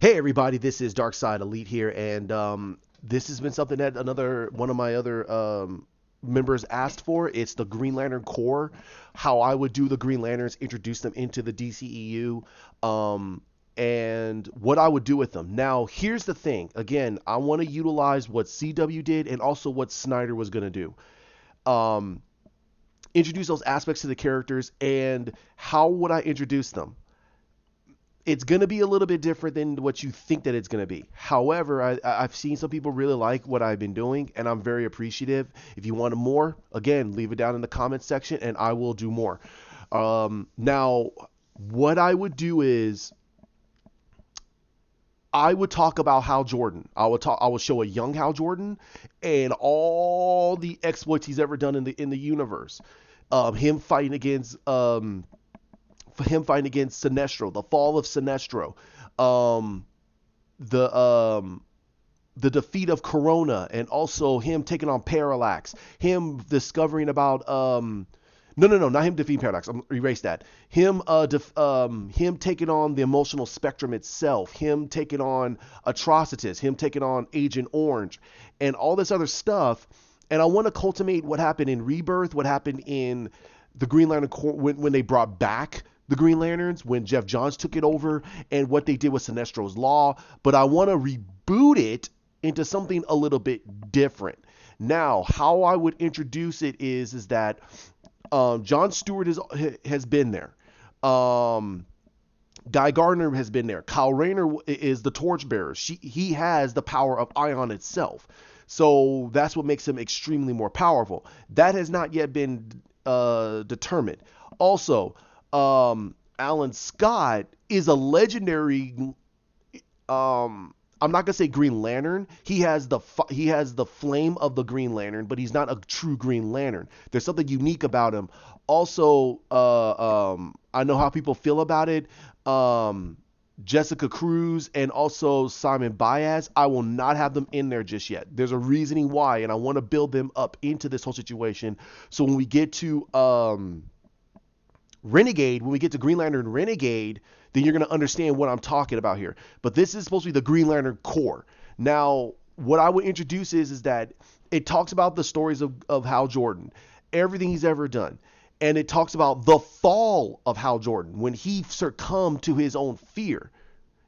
Hey everybody, this is Darkside Elite here, and this has been something that another one of my other members asked for. It's the Green Lantern Corps. How I would do the Green Lanterns, introduce them into the DCEU, and what I would do with them. Now, here's the thing. Again, I want to utilize what CW did and also what Snyder was going to do. Um, Introduce those aspects to the characters, and how would I introduce them? It's going to be a little bit different than what you think that it's going to be. However, I've seen some people really like what I've been doing, and I'm very appreciative. If you want more, again, leave it down in the comments section, and I will do more. Now, what I would do is I would talk about Hal Jordan. I would show a young Hal Jordan and all the exploits he's ever done in the universe. Him fighting against for him fighting against Sinestro, the Fall of Sinestro, um, the the defeat of Corona, and also him taking on Parallax, him discovering about no, not him defeating Parallax. I'm erase that. Him taking on the emotional spectrum itself, him taking on Atrocitus, him taking on Agent Orange, and all this other stuff. And I want to cultivate what happened in Rebirth, what happened in the Green Lantern Corps when they brought back the Green Lanterns, when Jeff Johns took it over, and what they did with Sinestro's Law. But I want to reboot it into something a little bit different. Now, how I would introduce it is that John Stewart has been there. Guy Gardner has been there. Kyle Rayner is the torchbearer. He has the power of Ion itself. So that's what makes him extremely more powerful. That has not yet been determined. Also, Alan Scott is a legendary. I'm not gonna say Green Lantern. He has the flame of the Green Lantern, but he's not a true Green Lantern. There's something unique about him. Also, I know how people feel about it. Jessica Cruz and also Simon Baez, I will not have them in there just yet. There's a reasoning why, and I want to build them up into this whole situation. So when we get to Renegade, when we get to Green Lantern Renegade, then you're going to understand what I'm talking about here. But this is supposed to be the Green Lantern Corps. Now, what I would introduce is that it talks about the stories of Hal Jordan, everything he's ever done. And it talks about the fall of Hal Jordan when he succumbed to his own fear.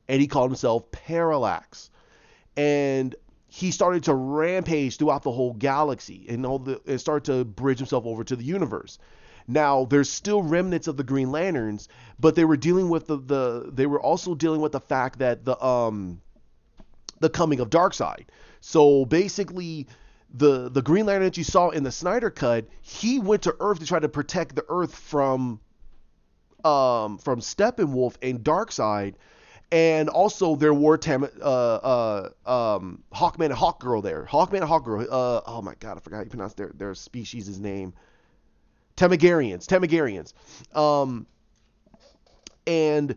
And he called himself Parallax. And he started to rampage throughout the whole galaxy and started to bridge himself over to the universe. Now, there's still remnants of the Green Lanterns, but they were dealing with they were also dealing with the fact that the coming of Darkseid. So basically, the Green Lantern that you saw in the Snyder cut, he went to Earth to try to protect the Earth from Steppenwolf and Darkseid. And also there were Hawkman and Hawkgirl there. Hawkman and Hawkgirl. Oh my god, I forgot how you pronounce their species' name. Temegarians. And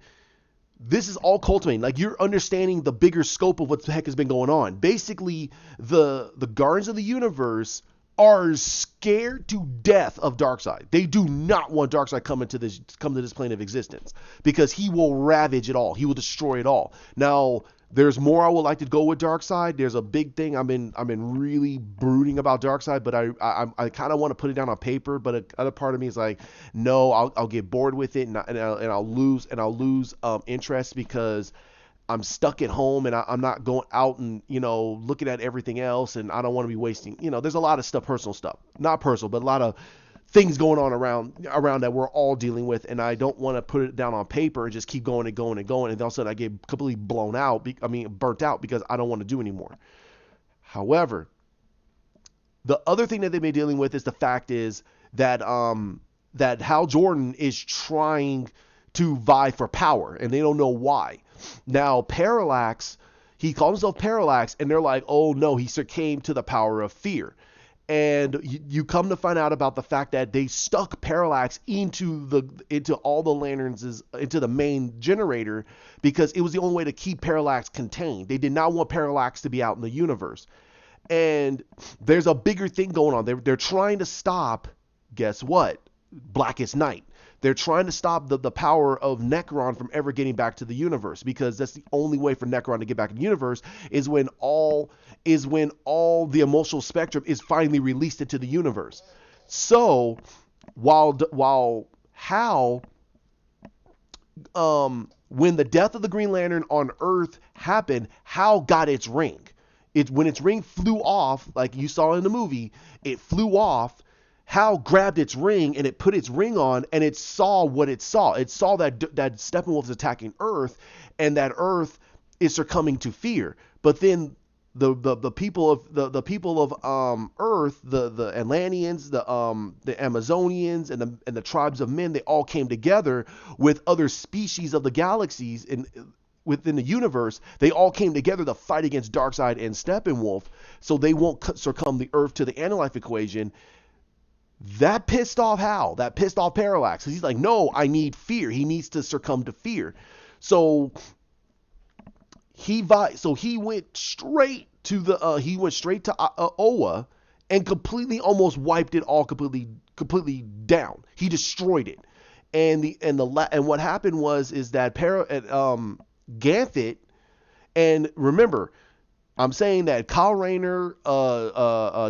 this is all cultivating. Like, you're understanding the bigger scope of what the heck has been going on. Basically, the Guardians of the Universe are scared to death of Darkseid. They do not want Darkseid come to this plane of existence because he will ravage it all. He will destroy it all. Now, there's more I would like to go with Darkseid. There's a big thing I've been really brooding about Darkseid, but I kind of want to put it down on paper. But another part of me is like, no, I'll get bored with it and I'll lose interest because I'm stuck at home and I'm not going out and looking at everything else, and I don't want to be wasting. There's a lot of stuff, personal stuff, not personal, but a lot of things going on around that we're all dealing with, and I don't want to put it down on paper and just keep going and going and going, and all of a sudden I get completely burnt out because I don't want to do anymore. However, the other thing that they've been dealing with is the fact is that that Hal Jordan is trying to vie for power, and they don't know why. Now, Parallax, he called himself Parallax, and they're like, oh no, he succumbed to the power of fear. And you come to find out about the fact that they stuck Parallax into all the lanterns, into the main generator, because it was the only way to keep Parallax contained. They did not want Parallax to be out in the universe. And there's a bigger thing going on. They're trying to stop, guess what? Blackest Night. They're trying to stop the power of Necron from ever getting back to the universe, because that's the only way for Necron to get back in the universe is when all the emotional spectrum is finally released into the universe. So while Hal, when the death of the Green Lantern on Earth happened, Hal got its ring. When its ring flew off, like you saw in the movie, it flew off. Hal grabbed its ring and it put its ring on, and it saw what it saw. It saw that Steppenwolf is attacking Earth, and that Earth is succumbing to fear. But then the people of Earth, the Atlanteans, the Amazonians, and the tribes of men, they all came together with other species of the galaxies within the universe. They all came together to fight against Darkseid and Steppenwolf, so they won't succumb the Earth to the anti-life equation. That pissed off Hal. That pissed off Parallax. He's like, no, I need fear. He needs to succumb to fear. So he went straight to Oa and completely almost wiped it all completely down. He destroyed it. And what happened was that Ganthet, and remember, I'm saying that Kyle Rayner,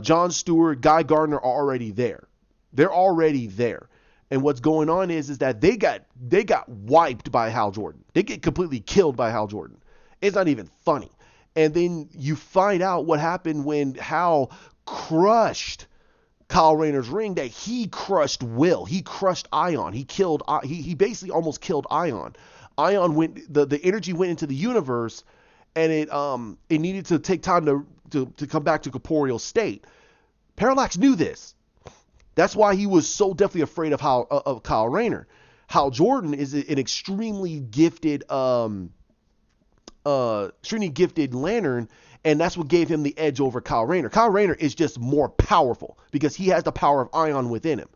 John Stewart, Guy Gardner are already there. They're already there. And what's going on is that they got wiped by Hal Jordan. They get completely killed by Hal Jordan. It's not even funny. And then you find out what happened when Hal crushed Kyle Rayner's ring, that he crushed Will. He crushed Ion. He basically almost killed Ion. Ion went, the energy went into the universe, and it needed to take time to come back to corporeal state. Parallax knew this. That's why he was so definitely afraid of Kyle Rayner. Hal Jordan is an extremely gifted Lantern, and that's what gave him the edge over Kyle Rayner. Kyle Rayner is just more powerful because he has the power of Ion within him.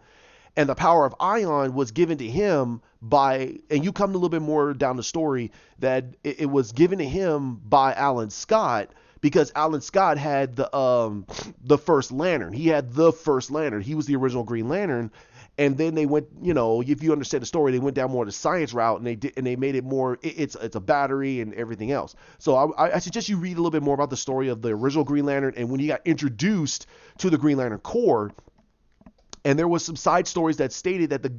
And the power of Ion was given to him and you come a little bit more down the story, that it was given to him by Alan Scott, because Alan Scott had the first Lantern. He had the first Lantern. He was the original Green Lantern. And then they went, if you understand the story, they went down more the science route, and they made it more, it's a battery and everything else. So I suggest you read a little bit more about the story of the original Green Lantern and when he got introduced to the Green Lantern Corps. And there was some side stories that stated that the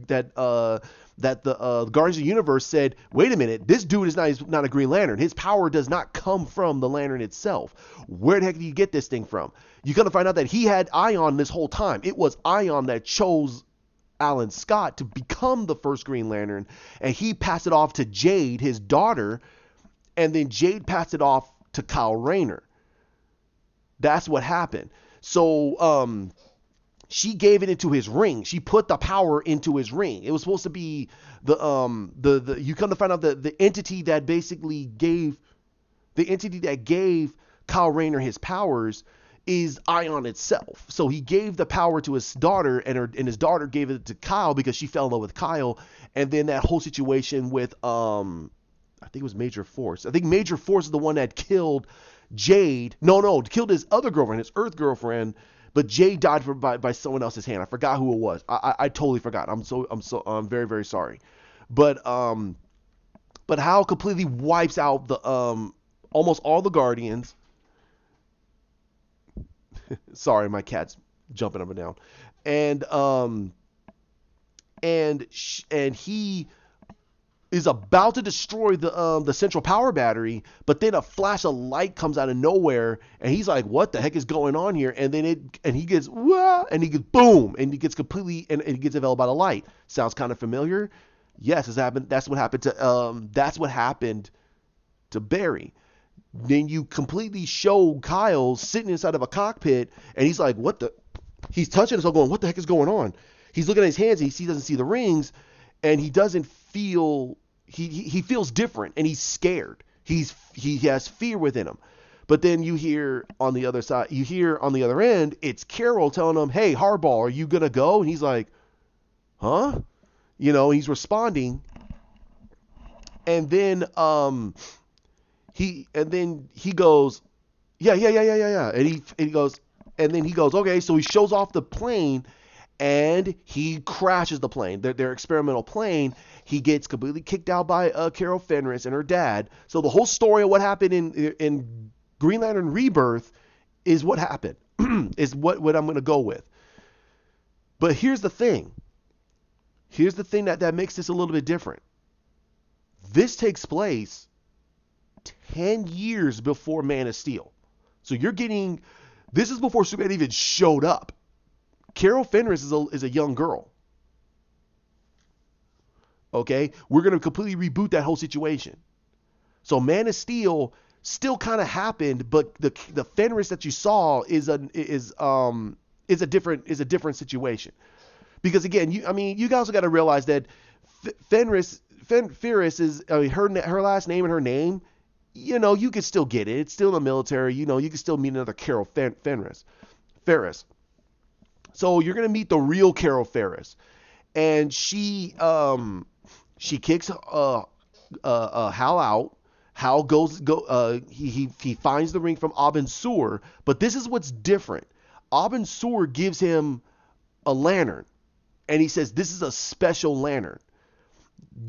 Guardians of the Universe said, wait a minute, this dude is not a Green Lantern. His power does not come from the Lantern itself. Where the heck did you get this thing from? You're going to find out that he had Ion this whole time. It was Ion that chose Alan Scott to become the first Green Lantern, and he passed it off to Jade, his daughter, and then Jade passed it off to Kyle Rayner. That's what happened. So, she gave it into his ring. She put the power into his ring. It was supposed to be the you come to find out that the entity that gave Kyle Rayner his powers is Ion itself. So he gave the power to his daughter, and his daughter gave it to Kyle because she fell in love with Kyle. And then that whole situation with I think it was Major Force. I think Major Force is the one that killed Jade. No, killed his other girlfriend, his Earth girlfriend. But Jade died by someone else's hand. I forgot who it was. I totally forgot. I'm very, very sorry. But Hal completely wipes out the almost all the Guardians. Sorry, my cat's jumping up and down. And he is about to destroy the central power battery, but then a flash of light comes out of nowhere, and he's like, "What the heck is going on here?" And then he gets wah, and he gets boom, and he gets completely and he gets enveloped by the light. Sounds kind of familiar? Yes, that's what happened to Barry. Then you completely show Kyle sitting inside of a cockpit, and he's like, "What the?" He's touching himself, going, "What the heck is going on?" He's looking at his hands, and he doesn't see the rings, and he doesn't feel. He feels different, and he's scared. He has fear within him. But then you hear on the other end, it's Carol telling him, "Hey, Hardball, are you gonna go?" And he's like, "Huh?" He's responding. And then he goes, "Yeah." And he goes, "Okay." So he shows off the plane, and he crashes the plane, their experimental plane. He gets completely kicked out by Carol Fenris and her dad. So the whole story of what happened in Green Lantern Rebirth is what happened, is what I'm going to go with. But here's the thing. Here's the thing that makes this a little bit different. This takes place 10 years before Man of Steel. So this is before Superman even showed up. Carol Fenris is a young girl. Okay? We're going to completely reboot that whole situation. So Man of Steel still kind of happened, but the Fenris that you saw is a different situation. Because again, you guys got to realize that Fenris is, her last name and her name, you could still get it. It's still in the military. You can still meet another Carol Ferris. So you're gonna meet the real Carol Ferris, and she kicks Hal out. Hal he finds the ring from Abin Sur, but this is what's different. Abin Sur gives him a lantern, and he says this is a special lantern.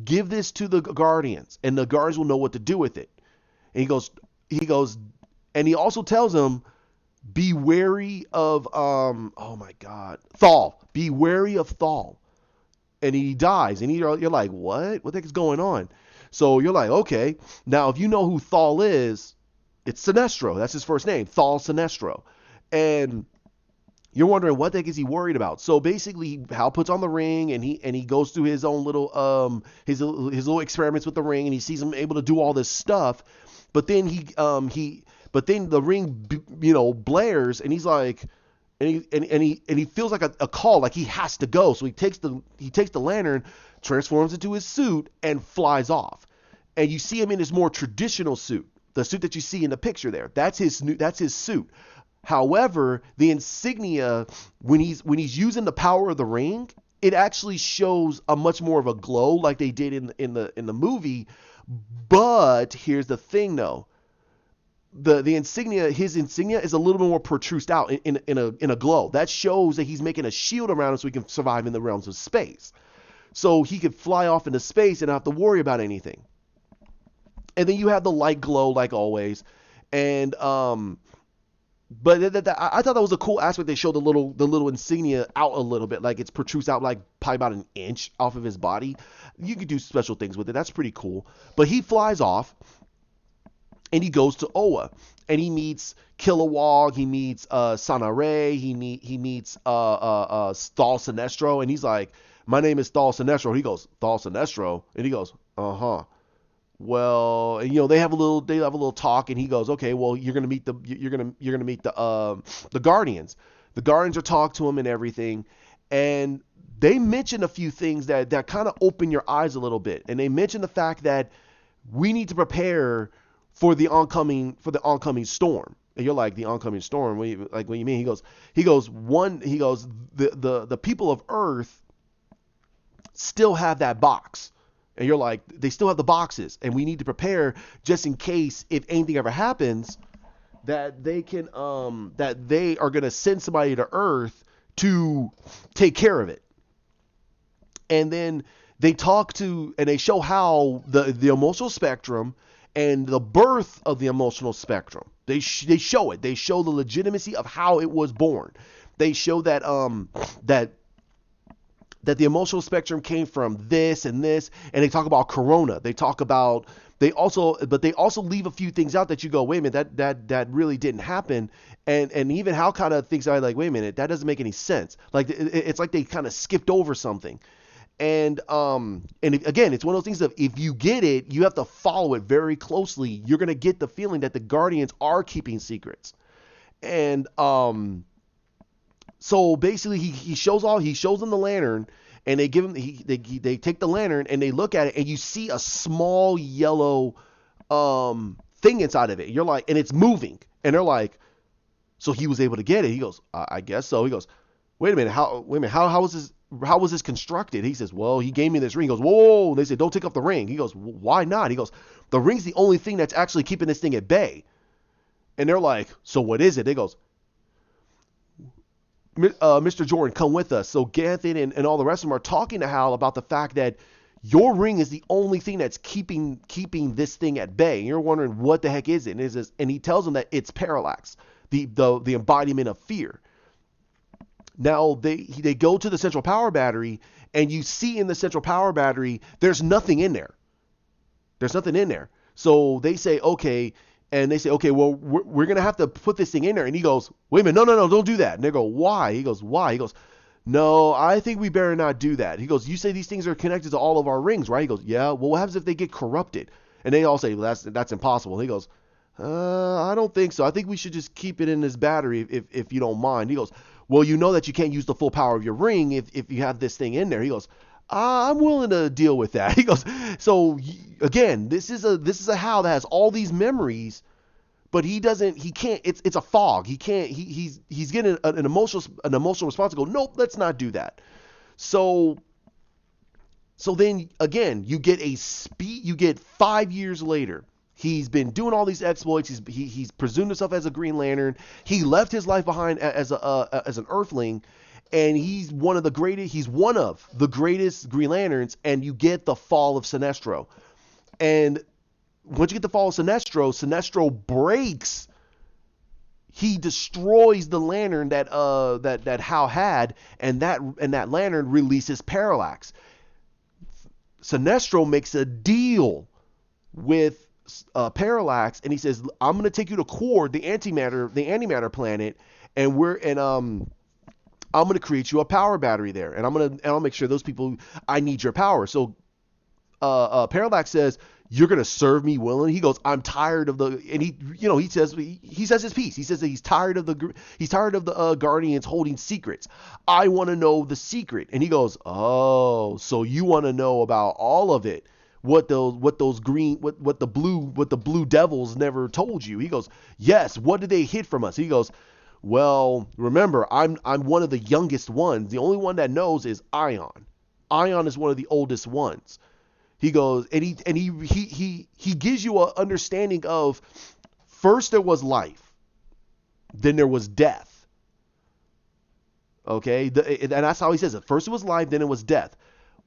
Give this to the Guardians, and the Guardians will know what to do with it. And he goes, and he also tells him, be wary of Thal. Be wary of Thal. And he dies, and you're like, what? What the heck is going on? So you're like, okay. Now, if you know who Thal is, it's Sinestro. That's his first name, Thal Sinestro. And you're wondering what the heck is he worried about? So basically, Hal puts on the ring, and he goes through his own little his little experiments with the ring, and he sees him able to do all this stuff. But then the ring blares, and he's like, and he feels like a call, like he has to go. So he takes the lantern, transforms into his suit, and flies off. And you see him in his more traditional suit, the suit that you see in the picture there. That's his suit. However, the insignia, when he's using the power of the ring, it actually shows a much more of a glow, like they did in the movie. But here's the thing, though. His insignia is a little bit more protruded out in a glow. That shows that he's making a shield around him so he can survive in the realms of space. So he could fly off into space and not have to worry about anything. And then you have the light glow, like always. And but I thought that was a cool aspect. They showed the little insignia out a little bit, like it's protrudes out like probably about an inch off of his body. You could do special things with it. That's pretty cool. But he flies off, and he goes to Oa, and he meets Kilowog. He meets Sanare. He meets Thal Sinestro, and he's like, "My name is Thal Sinestro." He goes, "Thal Sinestro," and he goes, "Uh-huh. Well," and they have a little talk, and he goes, "Okay, well, you're gonna meet the Guardians." The Guardians are talking to him and everything, and they mention a few things that kind of open your eyes a little bit, and they mention the fact that we need to prepare for the oncoming storm. And you're like, the oncoming storm? What do you mean? He goes, the people of Earth still have that box. And you're like, they still have the boxes, and we need to prepare just in case if anything ever happens, that they can that they are gonna send somebody to Earth to take care of it. And then they talk to, and they show how the emotional spectrum and the birth of the emotional spectrum. They show it. They show the legitimacy of how it was born. They show that that the emotional spectrum came from this and this, and they talk about Corona. They also leave a few things out that you go, wait a minute, that really didn't happen. And even how kind of things are like, wait a minute, that doesn't make any sense. Like it's like they kind of skipped over something. And again, it's one of those things of, if you get it, you have to follow it very closely. You're going to get the feeling that the Guardians are keeping secrets. And so basically he shows them the lantern, and they give him they take the lantern and they look at it, and you see a small yellow thing inside of it. You're like, and it's moving, and they're like, so he was able to get it. He goes, I guess so. He goes, wait a minute, how was this constructed? He says, well, he gave me this ring. He goes, whoa. They said, don't take off the ring. He goes, why not? He goes, the ring's the only thing that's actually keeping this thing at bay. And they're like, so what is it? They goes, Mr. Jordan, come with us. So Ganthet and all the rest of them are talking to Hal about the fact that your ring is the only thing that's keeping this thing at bay. And you're wondering what the heck is it? And he tells them that it's Parallax, the embodiment of fear. Now they go to the central power battery, and you see in the central power battery there's nothing in there. There's nothing in there. So they say, okay, well, we're going to have to put this thing in there. And he goes, wait a minute, no, don't do that. And they go, why? He goes, why? He goes, no, I think we better not do that. He goes, you say these things are connected to all of our rings, right? He goes, yeah, well, what happens if they get corrupted? And they all say, well, that's impossible. He goes, I don't think so. I think we should just keep it in this battery if you don't mind. He goes, well, you know that you can't use the full power of your ring if you have this thing in there. He goes, I'm willing to deal with that. He goes, so again, this is a Hal that has all these memories, but he can't, it's a fog. He can't, he's getting an emotional response to go, nope, let's not do that. So then again, you get 5 years later. He's been doing all these exploits. He's presumed himself as a Green Lantern. He left his life behind as an Earthling, and he's one of the greatest Green Lanterns. And you get the Fall of Sinestro, and once you get the Fall of Sinestro breaks. He destroys the lantern that Hal had, and that lantern releases Parallax. Sinestro makes a deal with Parallax, and he says, I'm going to take you to Cord, the antimatter planet, and I'm going to create you a power battery there, and I'll make sure those people, I need your power. So Parallax says, you're going to serve me willingly. He goes, I'm tired of and he says his piece. He says that he's tired of the Guardians holding secrets. I want to know the secret. And he goes, oh, so you want to know about all of it. What the blue devils never told you. He goes, yes, what did they hid from us? He goes, well, remember, I'm one of the youngest ones. The only one that knows is Ion. Ion is one of the oldest ones. He goes, and he gives you an understanding of, first there was life, then there was death. Okay, and that's how he says it. First it was life, then it was death.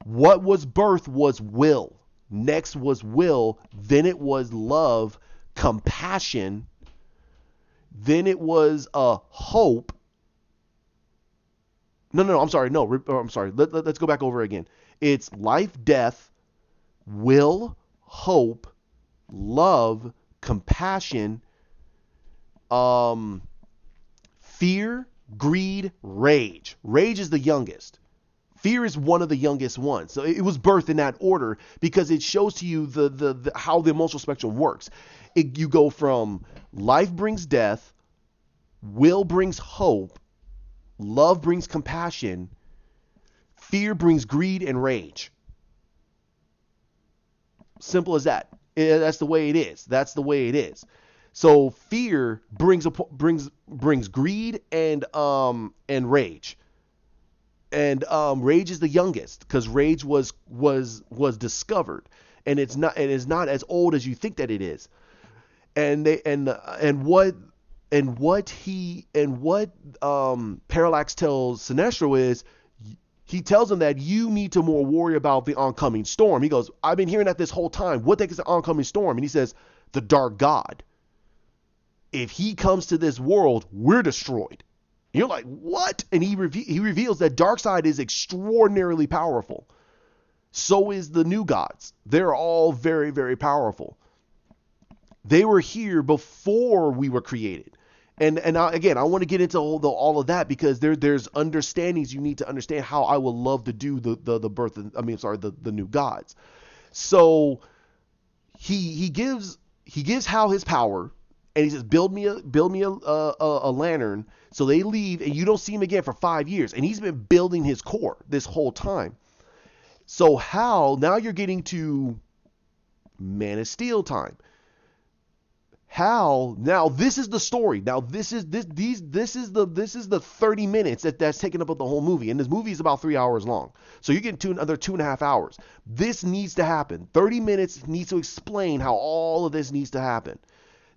What was birth was will. Next was will, then it was love, compassion, then it was hope. I'm sorry. Let's go back over again. It's life, death, will, hope, love, compassion, fear, greed, rage. Rage is the youngest. Fear is one of the youngest ones. So it was birthed in that order because it shows to you the how the emotional spectrum works. You go from life brings death, will brings hope, love brings compassion, fear brings greed and rage. Simple as that. That's the way it is. So fear brings greed and rage. And rage is the youngest because rage was discovered, and it is not as old as you think that it is. And what Parallax tells Sinestro is, he tells him that you need to more worry about the oncoming storm. He goes, I've been hearing that this whole time. What the heck is the oncoming storm? And he says, the Dark God. If he comes to this world, we're destroyed. You're like, what? And he reveals that Darkseid is extraordinarily powerful. So is the new gods. They're all very, very powerful. They were here before we were created. And again, I want to get into all of that because there's understandings you need to understand how I would love to do the birth. The new gods. So he gives Hal his power, and he says, build me a lantern. So they leave, and you don't see him again for 5 years. And he's been building his core this whole time. So Hal, now you're getting to Man of Steel time. Hal, now this is the story. Now this is the 30 minutes that's taken up with the whole movie. And this movie is about 3 hours long. So you're getting to another 2.5 hours. This needs to happen. 30 minutes needs to explain how all of this needs to happen.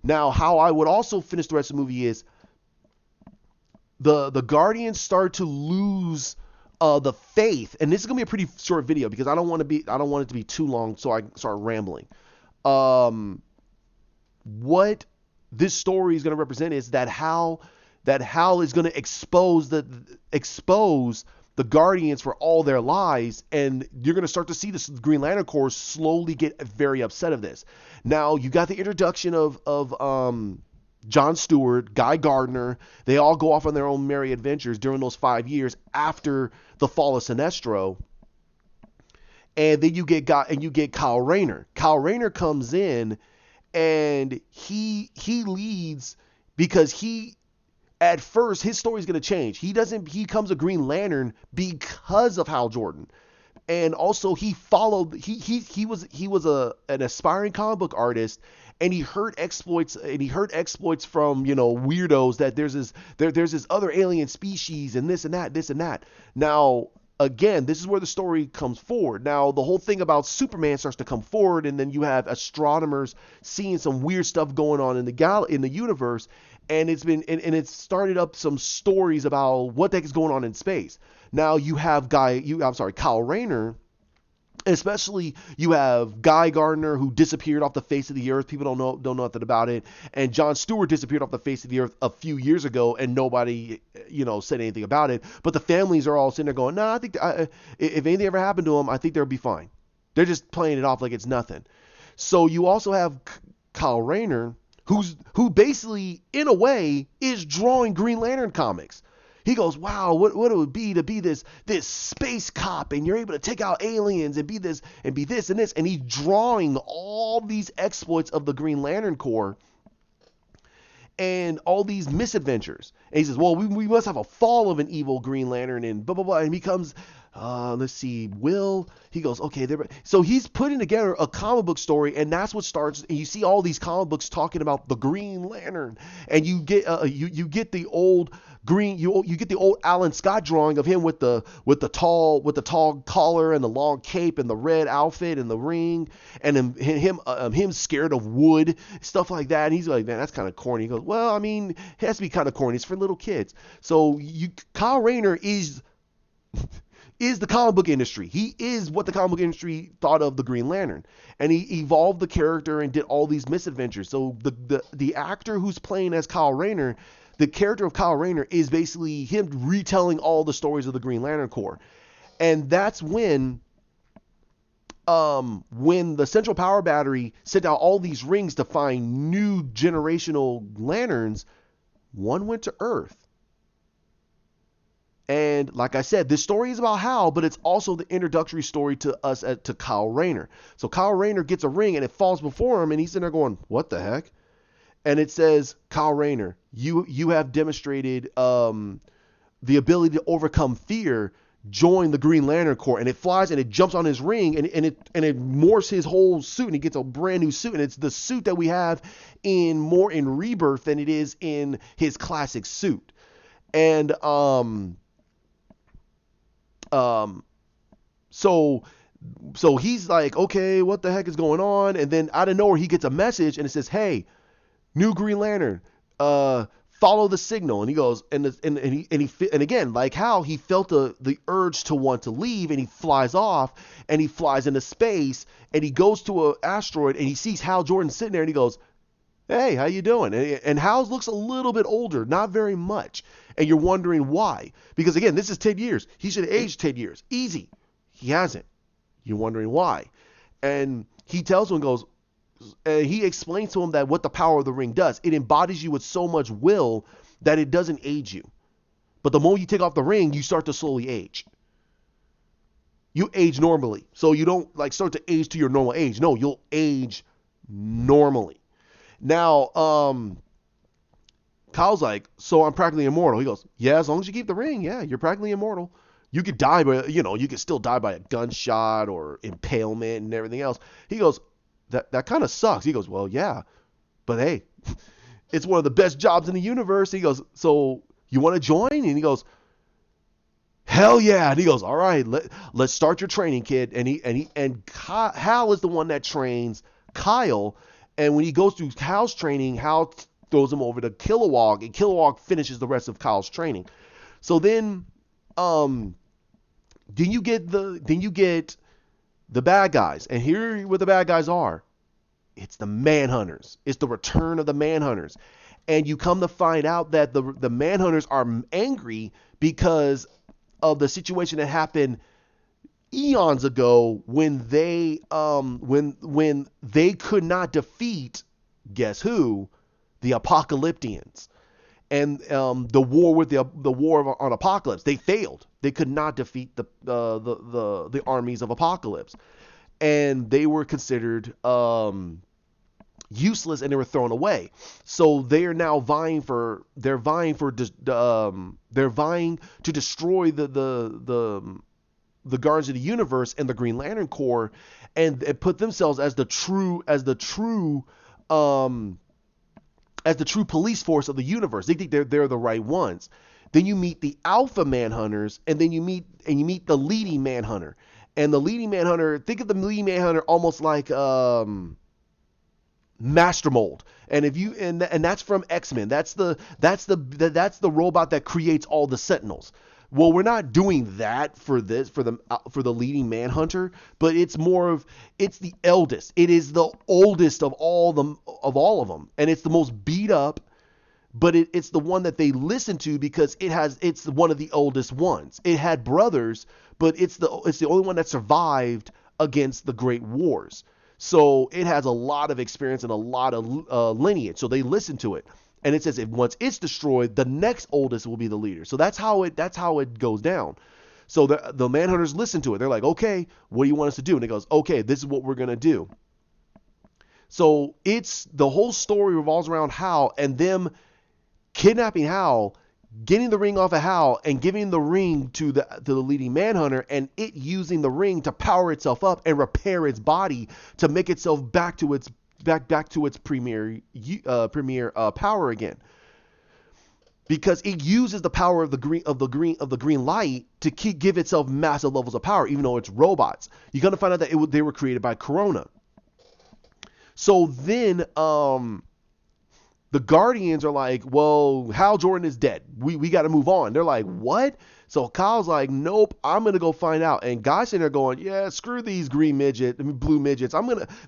Now, how I would also finish the rest of the movie is, the Guardians start to lose the faith, and this is gonna be a pretty short video because I don't want it to be too long, so I start rambling. What this story is gonna represent is that Hal is gonna expose the Guardians for all their lies, and you're gonna start to see this Green Lantern Corps slowly get very upset of this. Now you got the introduction of John Stewart, Guy Gardner. They all go off on their own merry adventures during those 5 years after the Fall of Sinestro. And then you get Kyle Rayner. Kyle Rayner comes in, and he leads because at first his story is going to change. He becomes a Green Lantern because of Hal Jordan. And also he was an aspiring comic book artist, and he heard exploits from, weirdos that there's this other alien species and this and that. Now, again, this is where the story comes forward. Now, the whole thing about Superman starts to come forward, and then you have astronomers seeing some weird stuff going on in the universe, and it's started up some stories about what the heck is going on in space. Now you have Kyle Rayner. Especially you have Guy Gardner, who disappeared off the face of the earth. People don't know nothing about it. And John Stewart disappeared off the face of the earth a few years ago, and nobody, said anything about it. But the families are all sitting there going, "Nah, I think if anything ever happened to them, I think they'll be fine." They're just playing it off like it's nothing. So you also have Kyle Rayner, who basically, in a way, is drawing Green Lantern comics. He goes, wow, what it would be to be this space cop, and you're able to take out aliens and be this and this. And he's drawing all these exploits of the Green Lantern Corps and all these misadventures. And he says, well, we must have a fall of an evil Green Lantern and blah, blah, blah. And he becomes, let's see, Will. He goes, okay. So he's putting together a comic book story, and that's what starts. And you see all these comic books talking about the Green Lantern, and you get the old you get the old Alan Scott drawing of him with the tall collar and the long cape and the red outfit and the ring, and him scared of wood, stuff like that. And he's like, man, that's kind of corny. He goes, well, I mean, it has to be kind of corny. It's for little kids. So Kyle Rayner is the comic book industry. He is what the comic book industry thought of the Green Lantern, and he evolved the character and did all these misadventures. So the actor who's playing as Kyle Rayner, the character of Kyle Rayner, is basically him retelling all the stories of the Green Lantern Corps. And that's when the Central Power Battery sent out all these rings to find new generational lanterns, one went to Earth. And like I said, this story is about Hal, but it's also the introductory story to us to Kyle Rayner. So Kyle Rayner gets a ring, and it falls before him, and he's sitting there going, what the heck? And it says, Kyle Rayner, you have demonstrated the ability to overcome fear. Join the Green Lantern Corps. And it flies, and it jumps on his ring, and it morphs his whole suit, and he gets a brand new suit. And it's the suit that we have more in Rebirth than it is in his classic suit. And so he's like, okay, what the heck is going on? And then out of nowhere, he gets a message, and it says, hey, new Green Lantern, follow the signal. And he goes, and again, like how he felt the urge to want to leave, and he flies off, and he flies into space, and he goes to an asteroid, and he sees Hal Jordan sitting there, and he goes, hey, how you doing? And Hal looks a little bit older, not very much. And you're wondering why. Because again, this is 10 years. He should have aged 10 years. Easy. He hasn't. You're wondering why. And he tells him, he explains to him that what the power of the ring does. It embodies you with so much will that it doesn't age you. But the moment you take off the ring, you start to slowly age. You age normally. So you don't like start to age to your normal age. No, you'll age normally. Now, Kyle's like, so I'm practically immortal. He goes, yeah, as long as you keep the ring, yeah, you're practically immortal. You could die by, you could still die by a gunshot or impalement and everything else. He goes, that kind of sucks. He goes, well, yeah, but hey, it's one of the best jobs in the universe. He goes, so you want to join? And he goes, hell yeah. And he goes, all right, let's start your training, kid. And Hal is the one that trains Kyle. And when he goes through Hal's training, Hal throws him over to Kilowog, and Kilowog finishes the rest of Kyle's training. So then you get the bad guys, and here what the bad guys are. It's the Manhunters. It's the return of the Manhunters. And you come to find out that the Manhunters are angry because of the situation that happened eons ago when they could not defeat, guess who? The Apocalyptians. And the war on Apocalypse, they failed. They could not defeat the armies of Apocalypse, and they were considered useless, and they were thrown away. So they are now vying to destroy the Guardians of the Universe and the Green Lantern Corps, and put themselves as the true police force of the universe. They think they're the right ones. Then you meet the Alpha Manhunters, and then you meet the leading Manhunter. And the leading Manhunter, think of the leading Manhunter almost like Master Mold. And that's from X-Men. That's the robot that creates all the Sentinels. Well, we're not doing that for the leading Manhunter, but it's the eldest. It is the oldest of all of them, and it's the most beat up, but it's the one that they listen to because it's one of the oldest ones. It had brothers, but it's the only one that survived against the Great Wars. So it has a lot of experience and a lot of lineage. So they listen to it. And it says if once it's destroyed, the next oldest will be the leader. So that's how it goes down. So the Manhunters listen to it. They're like, okay, what do you want us to do? And it goes, okay, this is what we're gonna do. So it's the whole story revolves around Hal and them kidnapping Hal, getting the ring off of Hal, and giving the ring to the leading Manhunter, and it using the ring to power itself up and repair its body to make itself back to its premier power again, because it uses the power of the green light to give itself massive levels of power, even though it's robots. You're gonna find out that they were created by Corona. So then the Guardians are like, well, Hal Jordan is dead. We got to move on. They're like, what? So Kyle's like, nope, I'm going to go find out. And guys sitting there going, yeah, screw these blue midgets.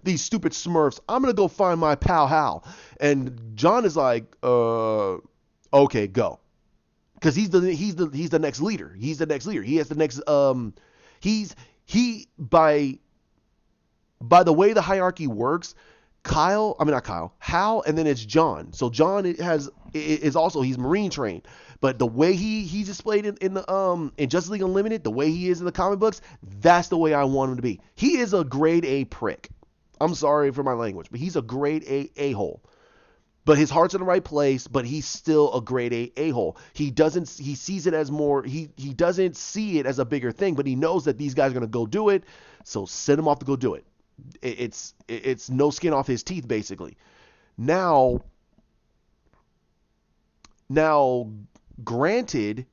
These stupid Smurfs. I'm going to go find my pal Hal. And John is like, okay, go. Because he's the next leader. He's the next leader. He has the next, by the way the hierarchy works, Hal, and then it's John. So John he's Marine trained, but the way he's displayed in Justice League Unlimited, the way he is in the comic books, that's the way I want him to be. He is a grade A prick. I'm sorry for my language, but he's a grade A-hole. But his heart's in the right place, but he's still a grade A-hole. He sees it as more, he doesn't see it as a bigger thing, but he knows that these guys are going to go do it, so send him off to go do it. It's no skin off his teeth, basically. Now, granted,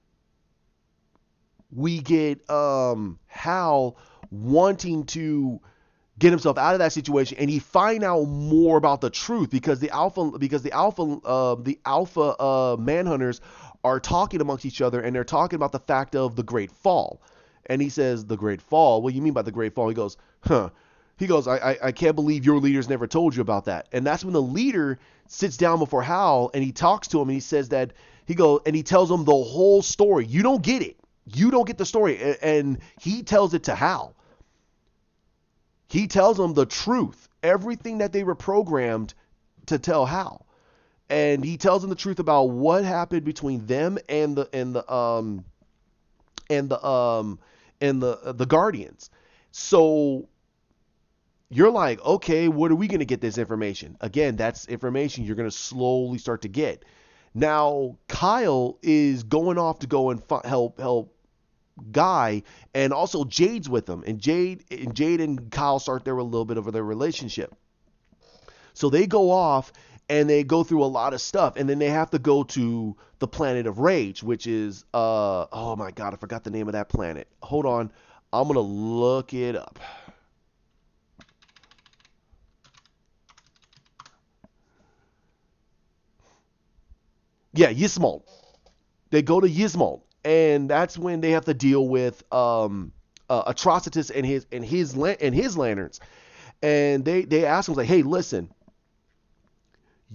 we get Hal wanting to get himself out of that situation, and he find out more about the truth because the alpha Manhunters are talking amongst each other, and they're talking about the fact of the Great Fall. And he says, the Great Fall? What do you mean by the Great Fall? He goes, I can't believe your leaders never told you about that. And that's when the leader sits down before Hal and he talks to him, and he says that and he tells him the whole story. You don't get it. You don't get the story. And he tells it to Hal. He tells him the truth, everything that they were programmed to tell Hal. And he tells him the truth about what happened between them and the Guardians. So you're like, okay, what are we going to get this information? Again, that's information you're going to slowly start to get. Now, Kyle is going off to go and help Guy, and also Jade's with him. And Jade and Kyle start a little bit of their relationship. So they go off and they go through a lot of stuff, and then they have to go to the planet of Rage, which is, oh my God, I forgot the name of that planet. Hold on. I'm going to look it up. Yeah, Yismalt. They go to Yismalt, and that's when they have to deal with Atrocitus and his lanterns. And they ask him like, hey, listen,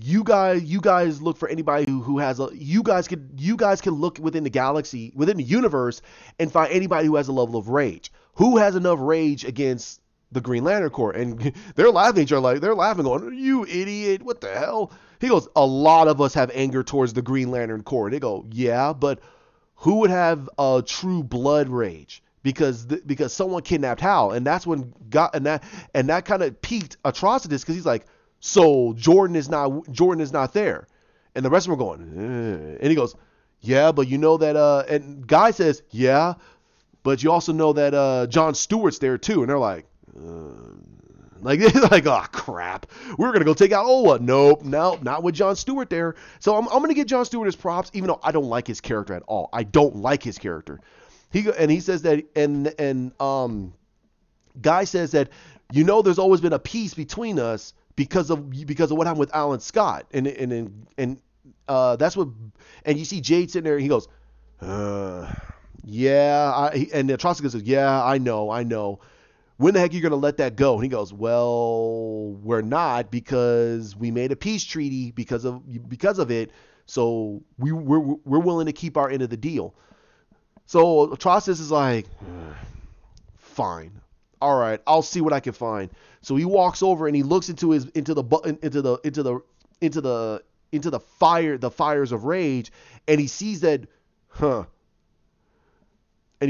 you guys look for anybody who has a you guys can look within the galaxy, within the universe, and find anybody who has a level of rage. Who has enough rage against the Green Lantern Corps? And they're laughing at each other, like they're laughing, going, "You idiot! What the hell?" He goes, "A lot of us have anger towards the Green Lantern Corps." They go, "Yeah, but who would have a true blood rage?" Because someone kidnapped Hal, and that's when got and that kind of piqued Atrocitus because he's like, so Jordan is not there, and the rest of them are going, and he goes, yeah, but you know that and Guy says, yeah, but you also know that John Stewart's there too, and they're like like, oh crap, we were gonna go take out Oa. Nope, no, not with John Stewart there. So I'm gonna give John Stewart his props, even though I don't like his character at all. I don't like his character. He says that, and Guy says that, there's always been a peace between us because of what happened with Alan Scott, and that's what, and you see Jade sitting there. He goes, yeah, and the Atrocity says, yeah, I know. When the heck are you gonna let that go? And he goes, well, we're not, because we made a peace treaty because of it. So we're willing to keep our end of the deal. So Atrocitus is like, fine, all right, I'll see what I can find. So he walks over and he looks into the fires of rage, and he sees that, and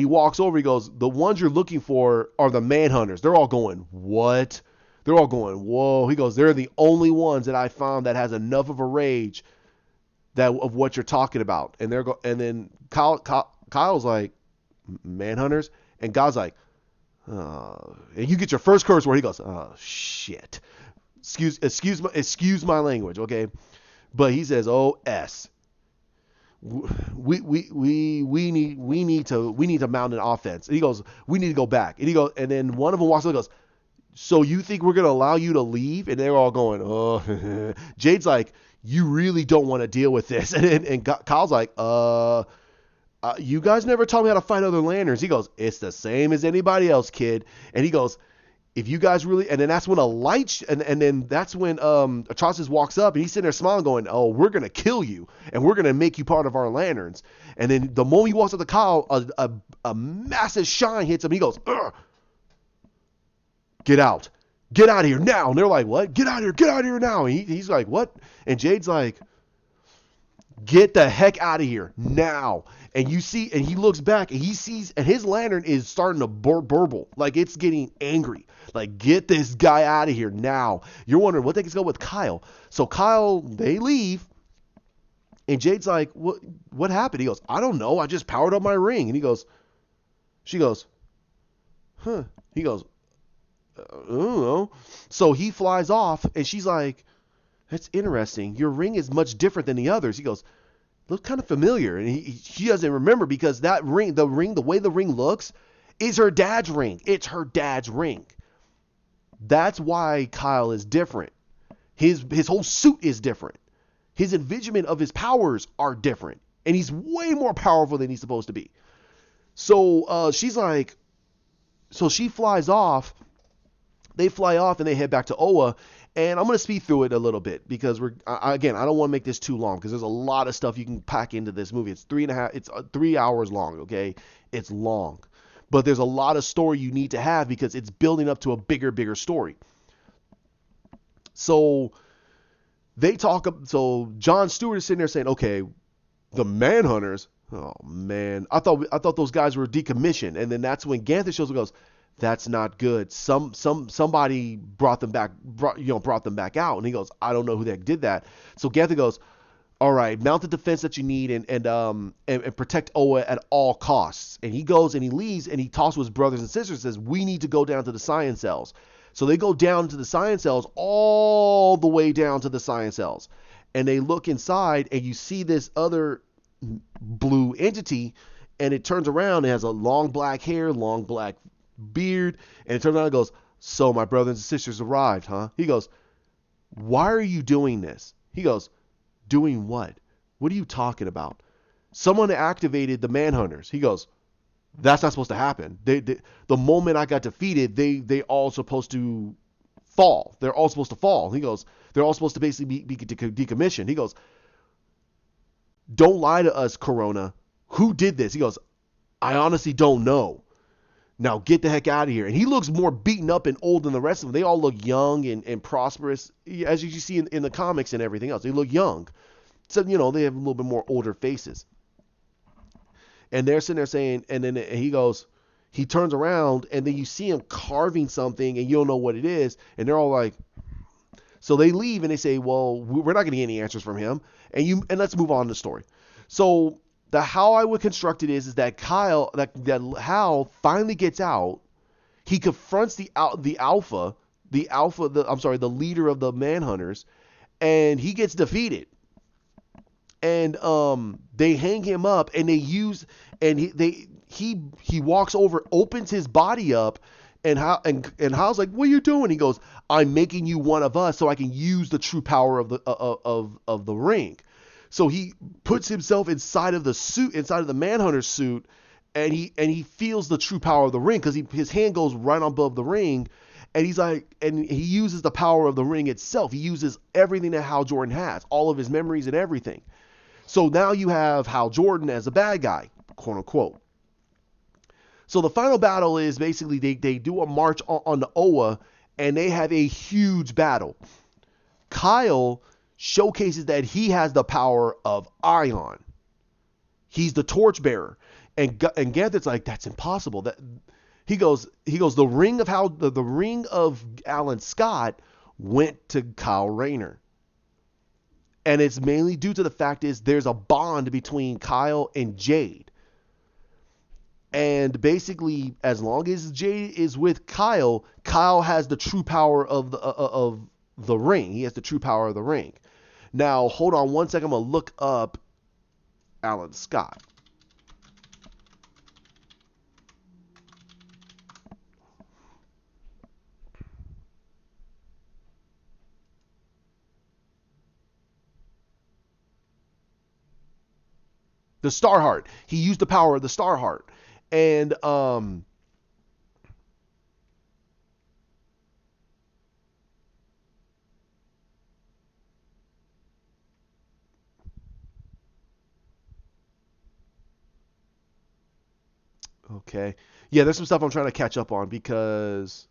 he walks over. He goes, the ones you're looking for are the Manhunters. They're all going, what? They're all going, whoa. He goes, they're the only ones that I found that has enough of a rage of what you're talking about. And then Kyle's like, Manhunters? And God's like, and you get your first curse word. He goes, oh shit. Excuse my language, okay? But he says, oh S. We need to mount an offense. And he goes, we need to go back. And then one of them walks up and goes, so you think we're gonna allow you to leave? And they're all going, oh. Jade's like, you really don't want to deal with this. And Kyle's like, you guys never taught me how to fight other lanterns. He goes, it's the same as anybody else, kid. And he goes, if you guys really, and then that's when and then that's when Atrocitus walks up, and he's sitting there smiling, going, oh, we're gonna kill you, and we're gonna make you part of our lanterns. And then the moment he walks up to Kyle, a massive shine hits him. He goes, ugh, get out of here now. And they're like, what? Get out of here now. And he's like, what? And Jade's like, get the heck out of here now. And you see, and he looks back, and he sees, and his lantern is starting to burble, like it's getting angry. Like, get this guy out of here now. You're wondering what they can go with Kyle. So Kyle, they leave, and Jade's like, what happened? He goes, I don't know. I just powered up my ring. And she goes, huh? He goes, I don't know. So he flies off, and she's like, that's interesting. Your ring is much different than the others. He goes, looks kind of familiar. And she doesn't remember, because that ring, the way the ring looks is her dad's ring. It's her dad's ring. That's why Kyle is different. His whole suit is different. His envisionment of his powers are different. And he's way more powerful than he's supposed to be. So she's like, so she flies off. They fly off, and they head back to Oa. And I'm going to speed through it a little bit, because I don't want to make this too long, because there's a lot of stuff you can pack into this movie. It's 3 hours long. Okay. It's long, but there's a lot of story you need to have, because it's building up to a bigger story. So so John Stewart is sitting there saying, okay, the Manhunters. Oh man. I thought those guys were decommissioned. And then that's when Ganthet shows up and goes, that's not good. Somebody brought them back out. And he goes, I don't know who the heck did that. So Ganthet goes, all right, mount the defense that you need, and protect Oa at all costs. And he goes and he leaves, and he talks to his brothers and sisters and says, we need to go down to the science cells. So they go down to the science cells, all the way down to the science cells. And they look inside, and you see this other blue entity, and it turns around and has a long black hair, long black beard, and it turns around and goes, so my brothers and sisters arrived, huh? He goes, why are you doing this? He goes, doing what? What are you talking about? Someone activated the Manhunters. He goes, that's not supposed to happen. The moment I got defeated, they all supposed to fall. They're all supposed to fall. He goes, they're all supposed to basically be decommissioned. He goes, don't lie to us, Corona. Who did this? He goes, I honestly don't know. Now get the heck out of here. And he looks more beaten up and old than the rest of them. They all look young and prosperous, as you see in the comics and everything else. They look young. So, they have a little bit more older faces. And they're sitting there saying, and then he turns around, and then you see him carving something, and you don't know what it is. And they're all like, so they leave, and they say, well, we're not going to get any answers from him. And let's move on to the story. So how I would construct it is that Hal finally gets out. He confronts the leader of the Manhunters, and he gets defeated. And they hang him up, and he walks over, opens his body up, and Hal's like, what are you doing? He goes, I'm making you one of us so I can use the true power of the ring. So he puts himself inside of the Manhunter suit, and he feels the true power of the ring, because his hand goes right above the ring, and he's like, and he uses the power of the ring itself. He uses everything that Hal Jordan has, all of his memories and everything. So now you have Hal Jordan as a bad guy, quote unquote. So the final battle is basically they do a march on the Oa, and they have a huge battle. Kyle showcases that he has the power of Ion. He's the torchbearer, and Ganthet's like, that's impossible. That he goes the ring of Alan Scott went to Kyle Rayner. And it's mainly due to the fact is there's a bond between Kyle and Jade. And basically, as long as Jade is with Kyle, Kyle has the true power of the ring. He has the true power of the ring. Now, hold on one second. I'm going to look up Alan Scott. The Star Heart. He used the power of the Star Heart. And okay. Yeah, there's some stuff I'm trying to catch up on because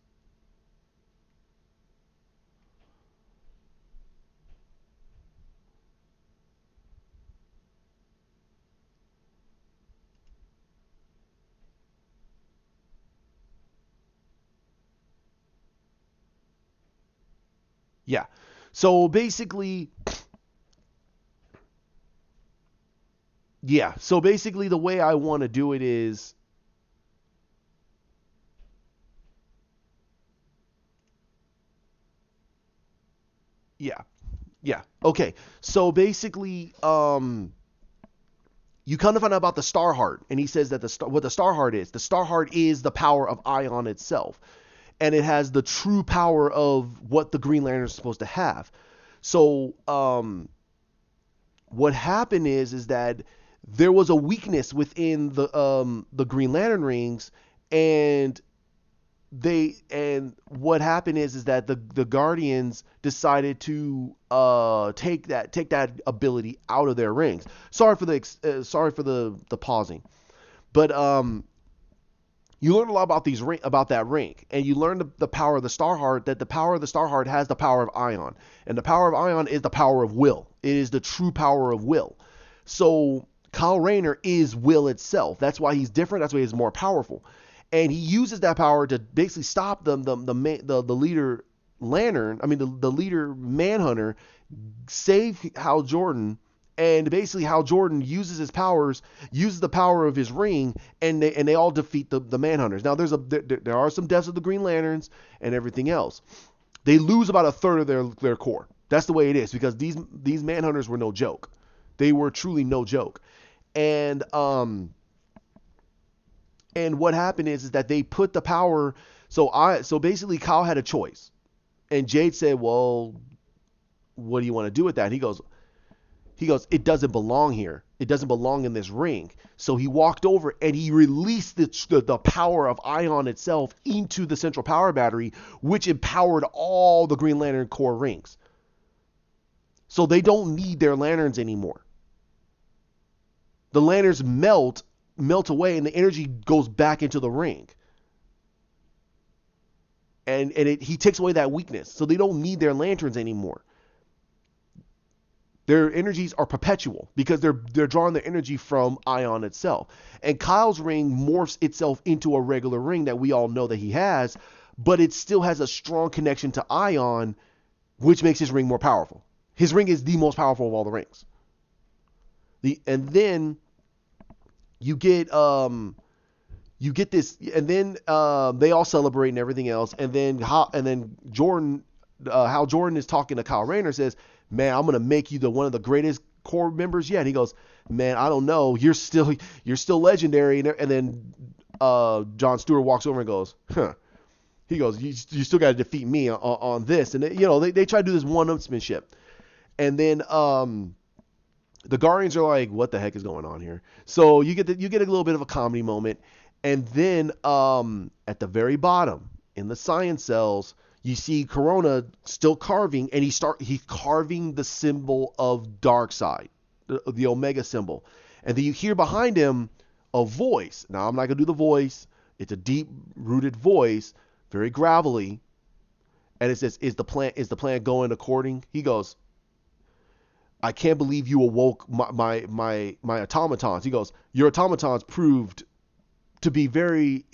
yeah. So basically the way I want to do it is yeah. Yeah. Okay. So basically you kind of find out about the Star Heart, and he says that what the Star Heart is. The Star Heart is the power of Ion itself, and it has the true power of what the Green Lantern is supposed to have. So what happened is that there was a weakness within the Green Lantern rings, and what happened is that the Guardians decided to take that ability out of their rings. Sorry for the pausing, but you learn a lot about that ring, and you learn the power of the Star Heart. That the power of the Star Heart has the power of Ion, and the power of Ion is the power of will. It is the true power of will. So Kyle Rayner is will itself. That's why he's different. That's why he's more powerful. And he uses that power to basically stop the leader Lantern. I mean the leader Manhunter, save Hal Jordan, and basically Hal Jordan uses his powers, uses the power of his ring, and they all defeat the Manhunters. Now there are some deaths of the Green Lanterns and everything else. They lose about a third of their core. That's the way it is, because these Manhunters were no joke. They were truly no joke. And what happened is that they put the power. So basically Kyle had a choice, and Jade said, "Well, what do you want to do with that?" And he goes, He goes, it doesn't belong here. It doesn't belong in this ring. So he walked over and he released the power of Ion itself into the central power battery, which empowered all the Green Lantern Corps rings. So they don't need their lanterns anymore. The lanterns melt away and the energy goes back into the ring. And he takes away that weakness. So they don't need their lanterns anymore. Their energies are perpetual because they're drawing their energy from Ion itself. And Kyle's ring morphs itself into a regular ring that we all know that he has, but it still has a strong connection to Ion, which makes his ring more powerful. His ring is the most powerful of all the rings. And then you get this, and then they all celebrate and everything else, and then Jordan, Hal Jordan is talking to Kyle Rayner, says, "Man, I'm gonna make you one of the greatest core members yet." And he goes, "Man, I don't know, you're still legendary." And then John Stewart walks over and goes, "Huh." He goes, "You still got to defeat me on this." And they try to do this one-upsmanship, and then the Guardians are like, "What the heck is going on here?" So you get a little bit of a comedy moment. And then at the very bottom, in the science cells, you see Corona still carving, and he's carving the symbol of Darkseid, the Omega symbol. And then you hear behind him a voice. Now, I'm not going to do the voice. It's a deep-rooted voice, very gravelly. And it says, is the plan going according? He goes, "I can't believe you awoke my automatons." He goes, "Your automatons proved to be very,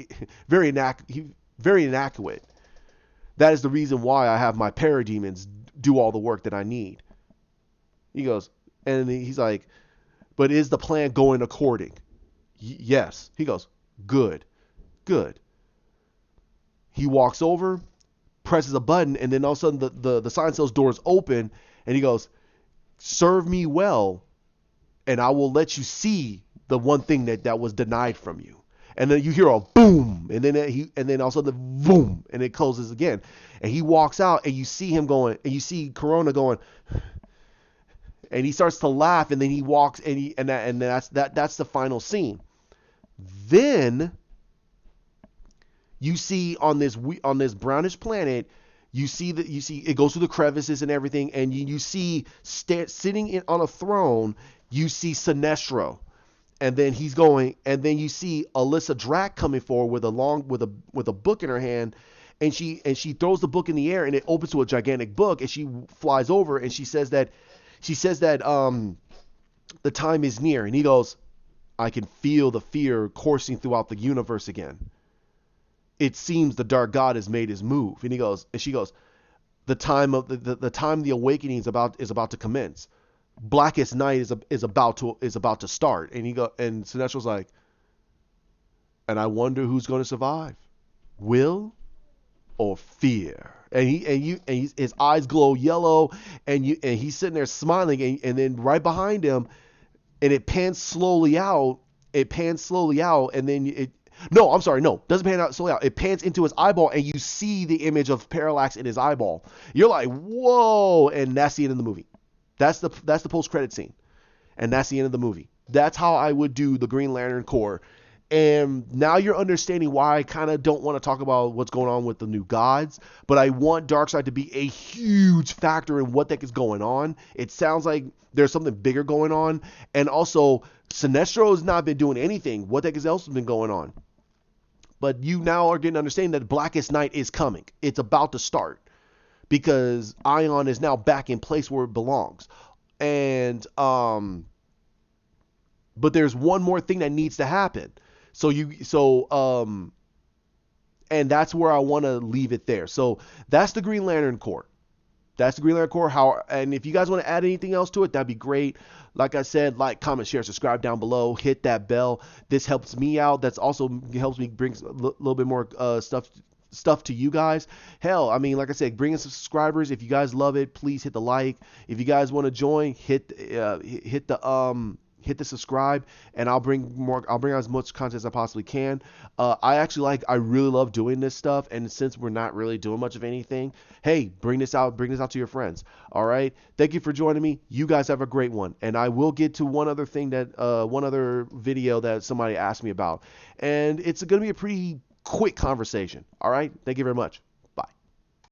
very inaccurate. That is the reason why I have my parademons do all the work that I need." He goes, and he's like, "But is the plan going according?" "Yes." He goes, Good. He walks over, presses a button, and then all of a sudden the science cells doors open, and he goes, "Serve me well, and I will let you see the one thing that was denied from you." And then you hear a boom, and then also the boom, and it closes again. And he walks out, and you see him going, and you see Corona going, and he starts to laugh, and then he walks, and that's the final scene. Then you see on this brownish planet, you see it goes through the crevices and everything, and you see sitting on a throne, you see Sinestro. And then he's going, and then you see Alyssa Drack coming forward with a book in her hand, and she throws the book in the air, and it opens to a gigantic book, and she flies over, and she says that the time is near, and he goes, "I can feel the fear coursing throughout the universe again. It seems the Dark God has made his move." And she goes, "The time of the time the awakening is about to commence. Blackest night is about to start." And and Sinestro's like, "And I wonder who's going to survive, will or fear?" And his eyes glow yellow, and he's sitting there smiling, and then right behind him, and it pans slowly out, and then doesn't pan out slowly out. It pans into his eyeball, and you see the image of Parallax in his eyeball. You're like, whoa, and that's the end of the movie. That's the post-credit scene, and that's the end of the movie. That's how I would do the Green Lantern Corps. And now you're understanding why I kind of don't want to talk about what's going on with the new gods, but I want Darkseid to be a huge factor in what the heck is going on. It sounds like there's something bigger going on, and also Sinestro has not been doing anything. What the heck else has been going on? But you now are getting to understand that Blackest Night is coming. It's about to start, because Ion is now back in place where it belongs. And but there's one more thing that needs to happen. And that's where I want to leave it there. So that's the Green Lantern Corps. And if you guys want to add anything else to it, that'd be great. Like I said, like, comment, share, subscribe down below. Hit that bell. This helps me out. That's also helps me bring a little bit more stuff to you guys. Hell, I mean, like I said, bring in some subscribers. If you guys love it, please hit the like. If you guys want to join, hit the hit the subscribe, and I'll bring out as much content as I possibly can. I really love doing this stuff, and since we're not really doing much of anything, hey, bring this out to your friends. All right. Thank you for joining me. You guys have a great one, and I will get to one other video that somebody asked me about, and it's going to be a pretty quick conversation. All right. Thank you very much.